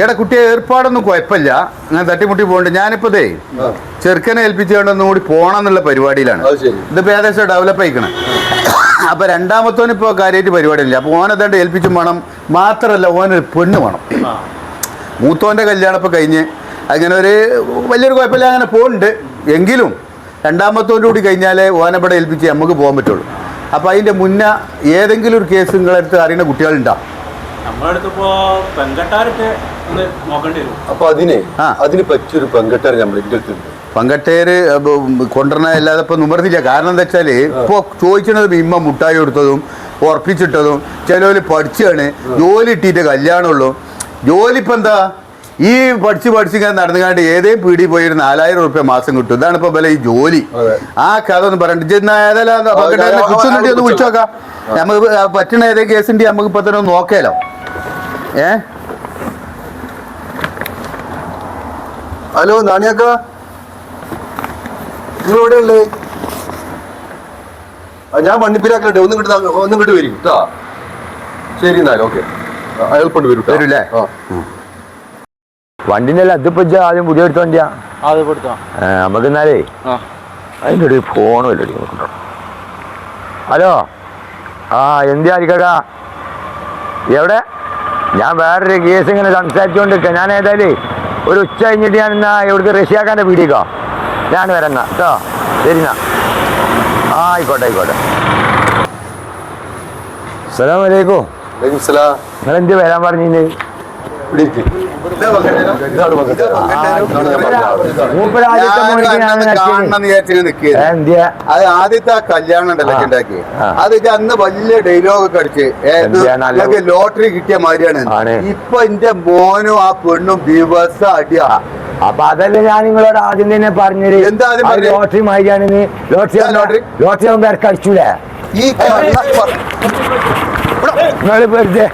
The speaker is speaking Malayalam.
എടാ കുട്ടിയെ ഏർപ്പാടൊന്നും കുഴപ്പമില്ല, അങ്ങനെ തട്ടിമുട്ടി പോകണ്ട്. ഞാനിപ്പോ ചെറുക്കനെ ഏൽപ്പിച്ചുകൊണ്ടൊന്നും കൂടി പോണം എന്നുള്ള പരിപാടിയിലാണ്. ഇതിപ്പോ ഏകദേശം ഡെവലപ്പ് ആയിക്കണം. അപ്പൊ രണ്ടാമത്തോനിപ്പോ കാര്യമായിട്ട് പരിപാടിയില്ല. അപ്പൊ ഓനെന്താണ്ട് ഏൽപ്പിച്ചും വേണം. മാത്രല്ല ഓനൊരു പെണ്ണ് വേണം. മൂത്തോന്റെ കല്യാണം ഇപ്പൊ കഴിഞ്ഞ് അങ്ങനെ ഒരു വലിയൊരു കുഴപ്പമില്ല, അങ്ങനെ പോകുന്നുണ്ട്. എങ്കിലും രണ്ടാമത്തോൻ്റെ കൂടി കഴിഞ്ഞാലേ ഓനപ്പടെ ഏൽപ്പിച്ച് നമുക്ക് പോകാൻ പറ്റുള്ളൂ. അപ്പൊ അതിന്റെ മുന്നേ ഏതെങ്കിലും ഒരു കേസ് നിങ്ങളടുത്ത് അറിയുന്ന കുട്ടികളുണ്ടാ? അപ്പൊ അതിന് പറ്റിയൊരു പെങ്കട്ടാർ നമ്മളിന്റെ അടുത്തുണ്ട്. പങ്കട്ടേര് കൊണ്ടുവരണ അല്ലാതെ ഇപ്പൊ നിവർത്തില്ല. കാരണം എന്താ വെച്ചാല് ഇപ്പൊ ചോദിച്ചത് ഇമ്മ മുട്ടായി കൊടുത്തതും ഉറപ്പിച്ചിട്ടതും ചിലവര് പഠിച്ചാണ്, ജോലി ഇട്ടിട്ട് കല്യാണമുള്ളൂ. ജോലി ഇപ്പൊ എന്താ, ഈ പഠിച്ചിങ്ങനെ നടന്നുകാണ്ട് ഏതേലും പീടി പോയി 4000 റുപ്യ മാസം കിട്ടും. ഇതാണ് ഇപ്പൊ ഈ ജോലി. ആ കഥ ഒന്നും പറയണ്ട. കിട്ടുന്നുണ്ട് ഒന്ന് വിളിച്ചു നോക്കാം. നമുക്ക് പറ്റണ ഏതേ കേസുണ്ട് നമുക്ക് ഇപ്പൊ തന്നെ ഒന്ന് നോക്കാലോ. ഹലോ നാണിയാക്ക, നിങ്ങൾ എവിടെ ഉള്ളേ? ഞാൻ മണ്ണിപ്പിലാക്കട്ടെ, ഒന്നും കിട്ട് വരും കേട്ടോ. ശരി എന്നാലും ഓക്കെ, അയാൾക്കൊണ്ട് വരും വരൂല്ലേ? വണ്ടിന്റെ അല്ല അതിപ്പോ ആദ്യം പുതിയ എടുത്ത വണ്ടിയാ. നമുക്ക് എന്നാലേ അതിൻ്റെ ഒരു ഫോൺ വല്ല നോക്കണ്ടോ. ഹലോ, ആ എന്തിയാ അരിക്കടാ, എവിടെ? ഞാൻ വേറൊരു കേസ് ഇങ്ങനെ സംസാരിച്ചുകൊണ്ടിരിക്കുക. ഞാൻ ഏതായാലും ഒരു ഉച്ച കഴിഞ്ഞിട്ട് ഞാൻ എന്നാ ഇവിടുത്തെ റഷ്യാക്കാൻ്റെ പീടിക്കോ ഞാൻ വരങ്ങ കേട്ടോ. ശരി എന്നാ, ആയിക്കോട്ടെ ആയിക്കോട്ടെ. അസ്സലാമു അലൈക്കും. നിങ്ങൾ എന്ത് വരാൻ പറഞ്ഞില്ലേ? ആദ്യത്തെ ആ കല്യാണം ഉണ്ടല്ലോ ഉണ്ടാക്കി, അത് അന്ന് വലിയ ഡയലോഗൊക്കെ അടിച്ച് ലോട്ടറി കിട്ടിയ മാതിരിയാണ്. ഇപ്പൊ എന്റെ മോനും ആ പെണ്ണും ദിവസം അടിയാ. അപ്പൊ അതല്ലേ ഞാൻ നിങ്ങളോട് ആദ്യം തന്നെ പറഞ്ഞത്, എന്താ ലോട്ടറി മാതിരിയാണെന്ന്. ലോട്ടറി ആകുമ്പോ ഇറക്കി അടിച്ചൂലേ? നിങ്ങൾ വെറുതെ